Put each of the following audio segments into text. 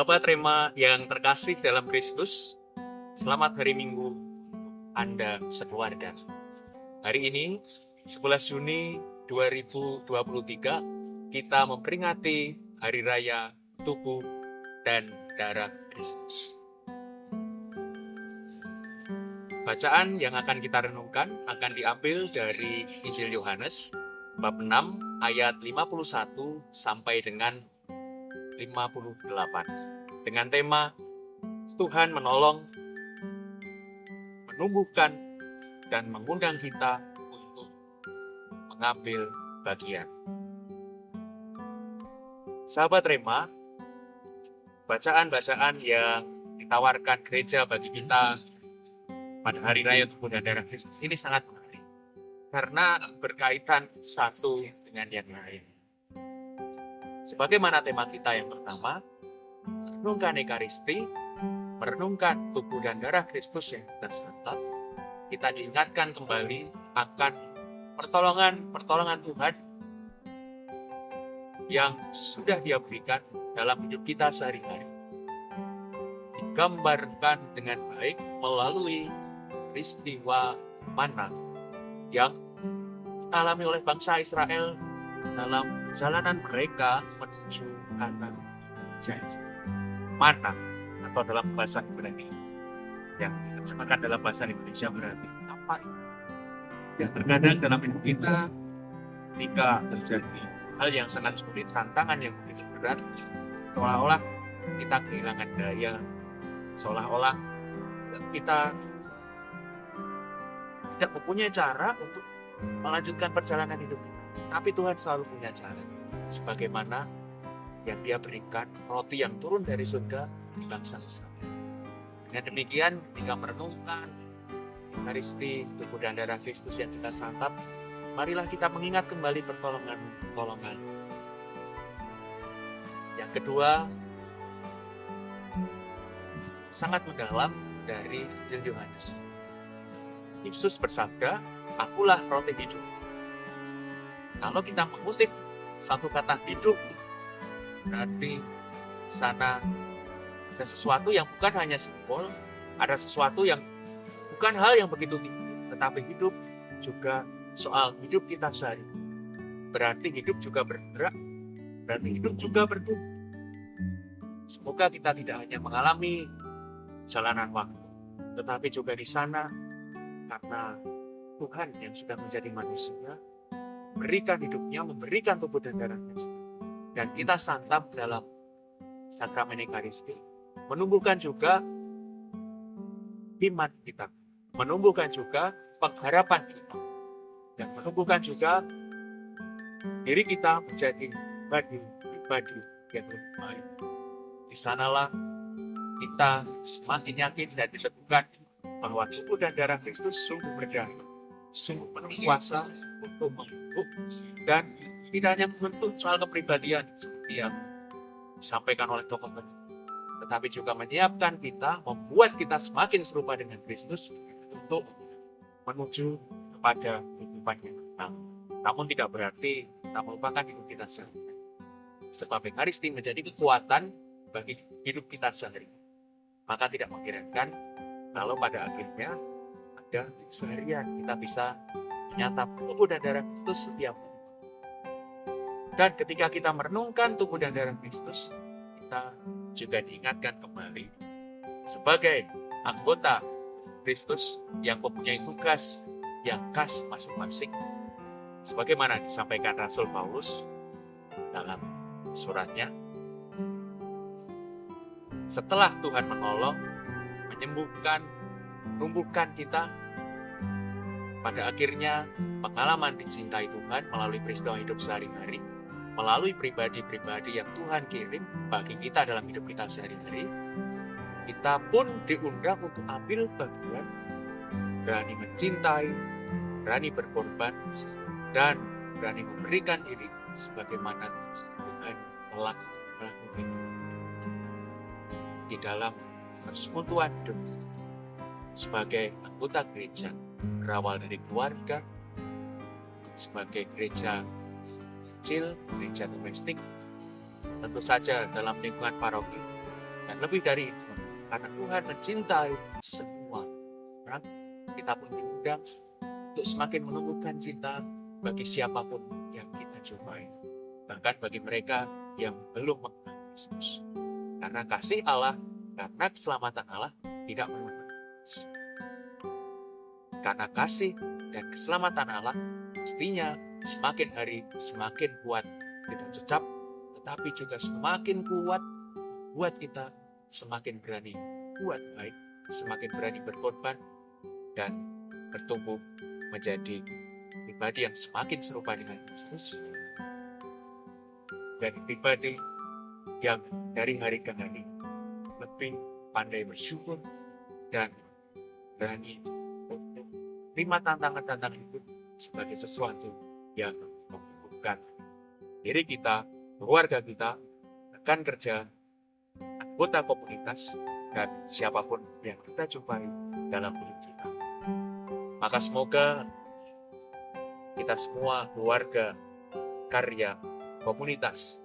Sahabat Rema yang terkasih dalam Kristus, selamat hari Minggu Anda sekeluarga. Hari ini, 11 Juni 2023, kita memperingati Hari Raya Tubuh dan Darah Kristus. Bacaan yang akan kita renungkan akan diambil dari Injil Yohanes, bab 6, ayat 51 sampai dengan 58 dengan tema Tuhan menolong, menumbuhkan, dan mengundang kita untuk mengambil bagian. Sahabat Rema, bacaan-bacaan yang ditawarkan gereja bagi kita pada Hari Raya Tubuh dan Darah Kristus ini sangat menarik karena berkaitan satu dengan yang lain. Sebagaimana tema kita yang pertama, merenungkan Ekaristi, merenungkan tubuh dan darah Kristus yang kita santap, kita diingatkan kembali akan pertolongan Tuhan yang sudah Dia berikan dalam hidup kita sehari-hari. Digambarkan dengan baik melalui peristiwa mana yang dialami oleh bangsa Israel dalam perjalanan mereka menuju tanah janji. Mana atau dalam bahasa Ibrani yang diterjemahkan dalam bahasa Indonesia berarti apa? Yang terkadang dalam hidup kita ketika terjadi hal yang sangat sulit, tantangan yang begitu berat, seolah-olah kita kehilangan daya, seolah-olah kita tidak mempunyai cara untuk melanjutkan perjalanan hidup kita. Tapi Tuhan selalu punya cara. Sebagaimana yang Dia berikan roti yang turun dari surga di bangsa Israel. Dengan demikian, ketika merenungkan Ekaristi, tubuh dan darah Kristus yang kita santap, marilah kita mengingat kembali pertolongan. Yang kedua, sangat mendalam dari Injil Yohanes. Yesus bersabda, "Akulah roti hidup." Kalau kita mengutip satu kata hidup, berarti di sana ada sesuatu yang bukan hanya simbol, ada sesuatu yang bukan hal yang begitu tinggi, tetapi hidup juga soal hidup kita sehari. Berarti hidup juga bergerak, berarti hidup juga bertumbuh. Semoga kita tidak hanya mengalami jalanan waktu, tetapi juga di sana karena Tuhan yang sudah menjadi manusia, memberikan hidupnya, memberikan tubuh dan darah Kristus. Dan kita santap dalam sakramen Ekaristi, menumbuhkan juga iman kita, menumbuhkan juga pengharapan kita, dan menumbuhkan juga diri kita menjadi pribadi yang lebih baik. Di sanalah kita semakin yakin dan diteguhkan bahwa tubuh dan darah Kristus sungguh berdaya, sungguh penuh kuasa untuk membentuk dan tidak hanya membentuk soal kepribadian seperti yang disampaikan oleh tokoh penting, tetapi juga menyiapkan kita, membuat kita semakin serupa dengan Kristus untuk menuju kepada kehidupan yang tenang. Namun tidak berarti kita melupakan hidup kita sehari. Sebab Ekaristi menjadi kekuatan bagi hidup kita sehari. Maka tidak mengherankan kalau pada akhirnya ada keseharian kita bisa menyantap tubuh dan darah Kristus setiap hari. Dan ketika kita merenungkan tubuh dan darah Kristus, kita juga diingatkan kembali sebagai anggota Kristus yang mempunyai tugas yang khas masing-masing. Sebagaimana disampaikan Rasul Paulus dalam suratnya, setelah Tuhan menolong, menyembuhkan, menumbuhkan kita, pada akhirnya pengalaman dicintai Tuhan melalui peristiwa hidup sehari-hari, melalui pribadi-pribadi yang Tuhan kirim bagi kita dalam hidup kita sehari-hari, kita pun diundang untuk ambil bagian, berani mencintai, berani berkorban, dan berani memberikan diri sebagaimana Tuhan telah melakukan di dalam persekutuan hidup sebagai anggota gereja, berawal dari keluarga, sebagai gereja kecil, gereja domestik, tentu saja dalam lingkungan paroki, Dan lebih dari itu, karena Tuhan mencintai semua orang, kita pun diundang untuk semakin menumbuhkan cinta bagi siapapun yang kita jumpai. Bahkan bagi mereka yang belum mengenal Kristus. Karena kasih Allah, karena keselamatan Allah tidak memandang ras. Karena kasih dan keselamatan Allah mestinya semakin hari semakin kuat kita cecap, tetapi juga semakin kuat buat kita semakin berani buat baik, semakin berani berkorban, dan bertumbuh menjadi pribadi yang semakin serupa dengan Kristus, dan pribadi yang dari hari ke hari lebih pandai bersyukur dan berani untuk terima tantangan-tantangan hidup sebagai sesuatu yang membutuhkan diri kita, keluarga kita, rekan kerja, anggota komunitas, dan siapapun yang kita jumpai dalam hidup kita. Maka semoga kita semua, keluarga, karya, komunitas,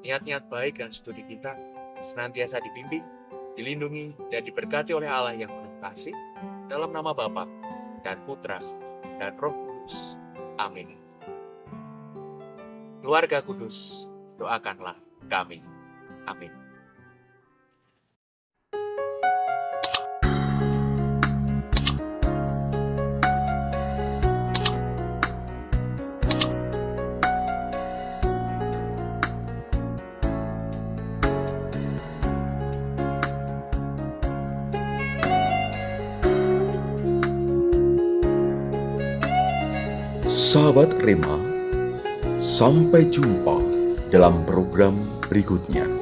niat-niat baik dan studi kita senantiasa dibimbing, dilindungi, dan diberkati oleh Allah yang penuh kasih, dalam nama Bapa dan Putra dan Roh Kudus. Amin. Keluarga kudus, doakanlah kami. Amin. Sahabat Rema, sampai jumpa dalam program berikutnya.